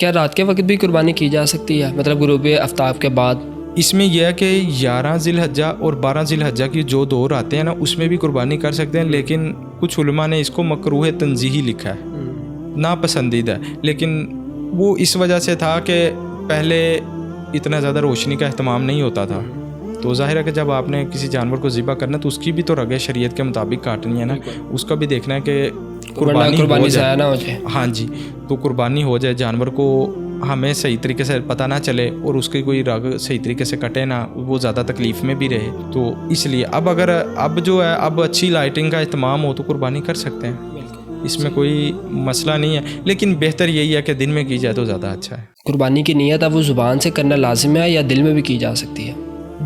کیا رات کے وقت بھی قربانی کی جا سکتی ہے، مطلب غروب آفتاب کے بعد؟ اس میں یہ ہے کہ 11 ذی الحجہ اور 12 ذی الحجہ کی جو دور آتے ہیں نا، اس میں بھی قربانی کر سکتے ہیں، لیکن کچھ علماء نے اس کو مکروہ تنزیہی لکھا ہے، ناپسندیدہ ہے۔ لیکن وہ اس وجہ سے تھا کہ پہلے اتنا زیادہ روشنی کا اہتمام نہیں ہوتا تھا، تو ظاہر ہے کہ جب آپ نے کسی جانور کو ذبح کرنا تو اس کی بھی تو رگیں شریعت کے مطابق کاٹنی ہے نا، اس کا بھی دیکھنا ہے کہ قربانی ضائع نہ ہو جائے۔ ہاں جی، تو قربانی ہو جائے، جانور کو ہمیں صحیح طریقے سے پتہ نہ چلے اور اس کی کوئی رگ صحیح طریقے سے کٹے نہ، وہ زیادہ تکلیف میں بھی رہے، تو اس لیے اب جو ہے اب اچھی لائٹنگ کا اہتمام ہو تو قربانی کر سکتے ہیں، اس میں کوئی مسئلہ نہیں ہے، لیکن بہتر یہی ہے کہ دن میں کی جائے تو زیادہ اچھا ہے۔ قربانی کی نیت اب وہ زبان سے کرنا لازم ہے یا دل میں بھی کی جا سکتی ہے؟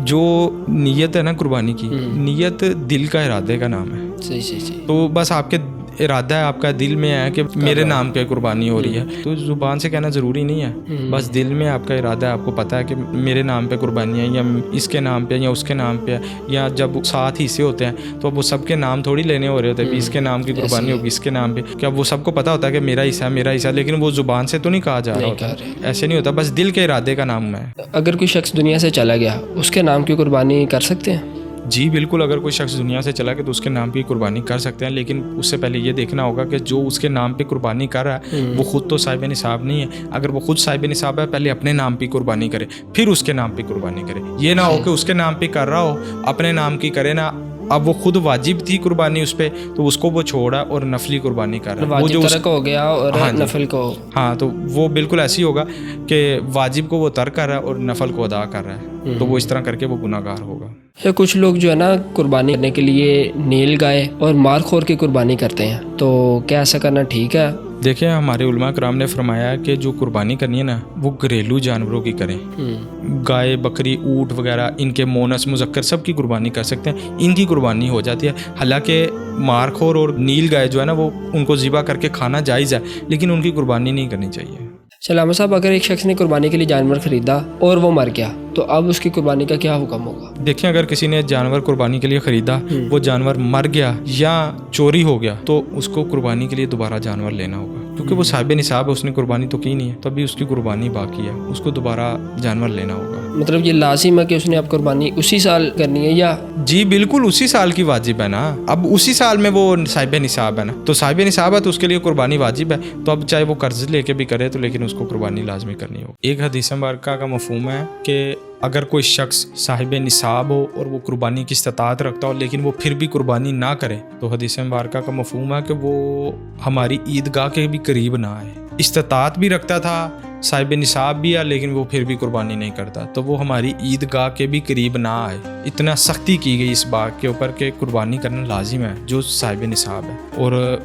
جو نیت ہے نا قربانی کی، نیت دل کا ارادے کا نام ہے۔ صحیح۔ تو بس آپ کے ارادہ ہے، آپ کا دل میں ہے کہ میرے نام پہ قربانی ہو رہی ہے، تو زبان سے کہنا ضروری نہیں ہے، بس دل میں آپ کا ارادہ ہے، آپ کو پتہ ہے کہ میرے نام پہ قربانی ہے، یا اس کے نام پہ یا اس کے نام پہ، یا جب 7 حصے ہوتے ہیں تو اب وہ سب کے نام تھوڑی لینے ہو رہے ہوتے ہیں، اس کے نام کی قربانی ہوگی، اس کے نام پہ، کیا وہ سب کو پتہ ہوتا ہے کہ میرا حصہ ہے میرا حصہ، لیکن وہ زبان سے تو نہیں کہا جا رہا ہوتا، ایسے نہیں ہوتا، بس دل کے ارادے کا نام ہے۔ اگر کوئی شخص دنیا سے چلا گیا، اس کے نام کی قربانی کر سکتے ہیں؟ جی بالکل، اگر کوئی شخص دنیا سے چلا گیا تو اس کے نام کی قربانی کر سکتے ہیں، لیکن اس سے پہلے یہ دیکھنا ہوگا کہ جو اس کے نام پہ قربانی کر رہا ہے وہ خود تو صاحب نصاب نہیں ہے۔ اگر وہ خود صاحب نصاب ہے، پہلے اپنے نام پہ قربانی کرے، پھر اس کے نام پہ قربانی کرے، یہ نہ ہو کہ اس کے نام پہ کر رہا ہو، اپنے نام کی کرے نا، اب وہ خود واجب تھی قربانی اس پہ تو اس کو وہ چھوڑا اور نفلی قربانی کر رہا ہے، وہ جو ترک ہو گیا اور نفل کو، ہاں تو وہ بالکل ایسی ہوگا کہ واجب کو وہ ترک کر رہا ہے اور نفل کو ادا کر رہا ہے، تو وہ اس طرح کر کے وہ گناہ گار ہوگا۔ یا کچھ لوگ جو ہے نا قربانی کرنے کے لیے نیل گائے اور مار خور کی قربانی کرتے ہیں، تو کیا ایسا کرنا ٹھیک ہے؟ دیکھیں، ہمارے علماء کرام نے فرمایا ہے کہ جو قربانی کرنی ہے نا وہ گھریلو جانوروں کی کریں، گائے، بکری، اونٹ وغیرہ، ان کے مونس، مذکر سب کی قربانی کر سکتے ہیں، ان کی قربانی ہو جاتی ہے۔ حالانکہ مارخور اور نیل گائے جو ہے نا وہ ان کو ذبح کر کے کھانا جائز ہے، لیکن ان کی قربانی نہیں کرنی چاہیے۔ علامہ صاحب، اگر ایک شخص نے قربانی کے لیے جانور خریدا اور وہ مر گیا تو اب اس کی قربانی کا کیا حکم ہوگا؟ دیکھیں، اگر کسی نے جانور قربانی کے لیے خریدا، وہ جانور مر گیا یا چوری ہو گیا تو اس کو قربانی کے لیے دوبارہ جانور لینا ہوگا، کیونکہ وہ صاحب نصاب ہے، اس نے قربانی تو کی نہیں ہے، تو ابھی اس کی قربانی باقی ہے، اس کو دوبارہ جانور لینا ہوگا۔ مطلب یہ لازم ہے کہ اس نے اب قربانی اسی سال کرنی ہے یا؟ جی بالکل، اسی سال کی واجب ہے نا، اب اسی سال میں وہ صاحب نصاب ہے نا، تو صاحب نصاب ہے تو اس کے لیے قربانی واجب ہے، تو اب چاہے وہ قرض لے کے بھی کرے تو لیکن اس کو قربانی لازمی کرنی ہو۔ ایک حدیث مبارکہ کا مفہوم ہے کہ اگر کوئی شخص صاحب نصاب ہو اور وہ قربانی کی استطاعت رکھتا ہو لیکن وہ پھر بھی قربانی نہ کرے، تو حدیث مبارکہ کا مفہوم ہے کہ وہ ہماری عیدگاہ کے بھی قریب نہ آئے۔ استطاعت بھی رکھتا تھا، صاحب نصاب بھی ہے، لیکن وہ پھر بھی قربانی نہیں کرتا، تو وہ ہماری عیدگاہ کے بھی قریب نہ آئے۔ اتنا سختی کی گئی اس بات کے اوپر کہ قربانی کرنا لازم ہے جو صاحب نصاب ہے، اور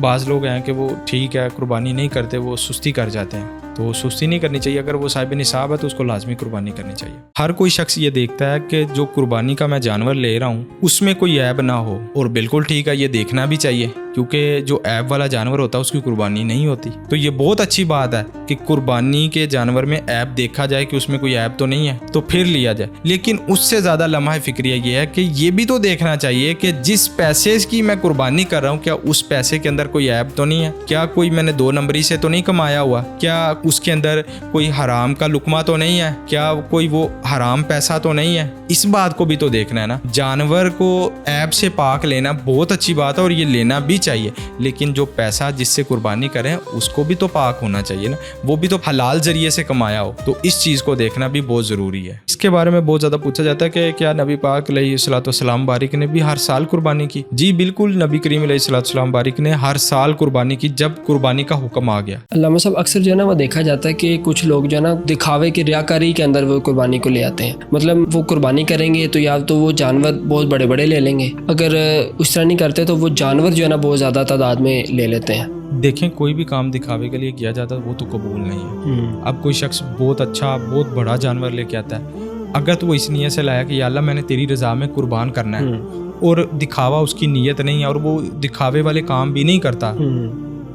بعض لوگ ہیں کہ وہ ٹھیک ہے قربانی نہیں کرتے، وہ سستی کر جاتے ہیں، تو سستی نہیں کرنی چاہیے، اگر وہ صاحب نصاب ہے تو اس کو لازمی قربانی کرنی چاہیے۔ ہر کوئی شخص یہ دیکھتا ہے کہ جو قربانی کا میں جانور لے رہا ہوں اس میں کوئی عیب نہ ہو، اور بالکل ٹھیک ہے، یہ دیکھنا بھی چاہیے، کیونکہ جو عیب والا جانور ہوتا ہے اس کی قربانی نہیں ہوتی، تو یہ بہت اچھی بات ہے کہ قربانی کے جانور میں عیب دیکھا جائے کہ اس میں کوئی عیب تو نہیں ہے تو پھر لیا جائے، لیکن اس سے زیادہ لمحہ فکریہ یہ ہے کہ یہ بھی تو دیکھنا چاہیے کہ جس پیسے کی میں قربانی کر رہا ہوں کیا اس پیسے کے اندر کوئی عیب تو نہیں ہے، کیا کوئی میں نے 2 نمبری سے تو نہیں کمایا ہوا، کیا اس کے اندر کوئی حرام کا لقمہ تو نہیں ہے، کیا کوئی وہ حرام پیسہ تو نہیں ہے، اس بات کو بھی تو دیکھنا ہے نا۔ جانور کو عیب سے پاک لینا بہت اچھی بات ہے اور یہ لینا بھی چاہیے، لیکن جو پیسہ جس سے قربانی کریں اس کو بھی تو پاک ہونا چاہیے نا، وہ بھی تو حلال ذریعے سے کمایا ہو، تو اس چیز کو دیکھنا بھی بہت ضروری ہے۔ اس کے بارے میں بہت زیادہ پوچھا جاتا ہے کہ کیا نبی پاک علیہ الصلوۃ والسلام بارک نے بھی ہر سال قربانی کی؟ جی بالکل، نبی کریم علیہ الصلوۃ والسلام بارک نے ہر سال قربانی کی جب قربانی کا حکم آ گیا۔ علامہ صاحب، اکثر جو ہے نا وہ دیکھا جاتا ہے کہ کچھ لوگ جو ہے نا دکھاوے کی ریاکاری کے اندر وہ قربانی کو لے آتے ہیں، مطلب وہ قربانی کریں گے تو یا تو وہ جانور بہت بڑے بڑے لے لیں گے، اگر اس طرح نہیں کرتے تو وہ جانور جو ہے نا بہت زیادہ تعداد میں لے لیتے ہیں۔ دیکھیں، کوئی بھی کام دکھاوے کے لیے کیا جاتا ہے وہ تو قبول نہیں ہے۔ اب کوئی شخص بہت اچھا بہت بڑا جانور لے کے آتا ہے، اگر تو وہ اس نیت سے لایا کہ یا اللہ میں نے تیری رضا میں قربان کرنا ہے، اور دکھاوا اس کی نیت نہیں ہے اور وہ دکھاوے والے کام بھی نہیں کرتا،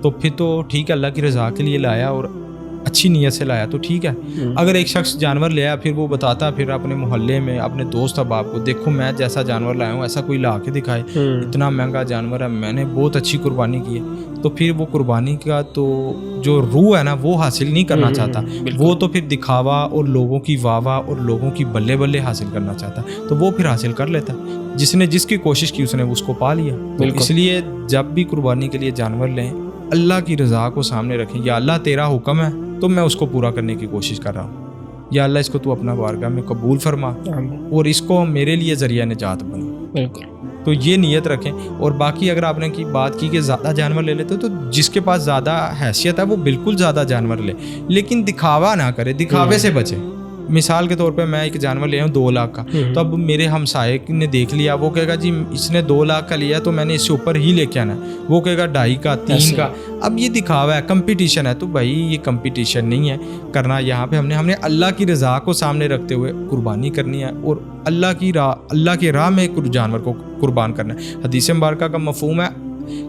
تو پھر تو ٹھیک ہے، اللہ کی رضا کے لیے لایا اور اچھی نیت سے لایا تو ٹھیک ہے۔ اگر ایک شخص جانور لے آیا پھر وہ بتاتا پھر اپنے محلے میں اپنے دوست احباب کو، دیکھو میں جیسا جانور لایا ہوں ایسا کوئی لا کے دکھائے، اتنا مہنگا جانور ہے، میں نے بہت اچھی قربانی کی ہے، تو پھر وہ قربانی کا تو جو روح ہے نا وہ حاصل نہیں کرنا چاہتا, وہ تو پھر دکھاوا اور لوگوں کی واہ واہ اور لوگوں کی بلے بلے حاصل کرنا چاہتا, تو وہ پھر حاصل کر لیتا. جس نے جس کی کوشش کی اس نے اس کو پا لیا. اس لیے جب بھی قربانی کے لیے جانور لیں اللہ کی رضا کو سامنے رکھیں, یا اللہ تیرا حکم ہے تو میں اس کو پورا کرنے کی کوشش کر رہا ہوں, یا اللہ اس کو تو اپنا بارگاہ میں قبول فرما اور اس کو میرے لیے ذریعہ نجات بنا. بالکل, تو یہ نیت رکھیں. اور باقی اگر آپ نے بات کی کہ زیادہ جانور لے لیتے تو جس کے پاس زیادہ حیثیت ہے وہ بالکل زیادہ جانور لے, لیکن دکھاوا نہ کرے, دکھاوے سے بچے. مثال کے طور پہ میں ایک جانور لے آؤں 2 لاکھ کا, تو اب میرے ہمسائے نے دیکھ لیا, وہ کہے گا جی اس نے 2 لاکھ کا لیا تو میں نے اس سے اوپر ہی لے کے آنا ہے, وہ کہے گا 2.5 کا 3 کا. اب یہ دکھاوا ہے, کمپٹیشن ہے. تو بھائی یہ کمپٹیشن نہیں ہے کرنا. یہاں پہ ہم نے اللہ کی رضا کو سامنے رکھتے ہوئے قربانی کرنی ہے اور اللہ کی راہ میں جانور کو قربان کرنا ہے. حدیث مبارکہ کا مفہوم ہے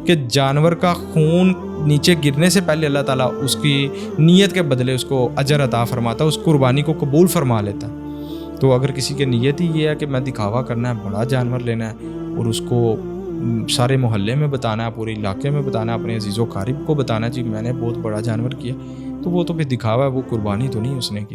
کہ جانور کا خون نیچے گرنے سے پہلے اللہ تعالیٰ اس کی نیت کے بدلے اس کو اجر عطا فرماتا, اس قربانی کو قبول فرما لیتا. تو اگر کسی کی نیت ہی یہ ہے کہ میں دکھاوا کرنا ہے, بڑا جانور لینا ہے اور اس کو سارے محلے میں بتانا ہے, پورے علاقے میں بتانا ہے, اپنے عزیز و قارب کو بتانا ہے جی میں نے بہت بڑا جانور کیا, تو وہ تو پھر دکھاوا ہے, وہ قربانی تو نہیں اس نے کی.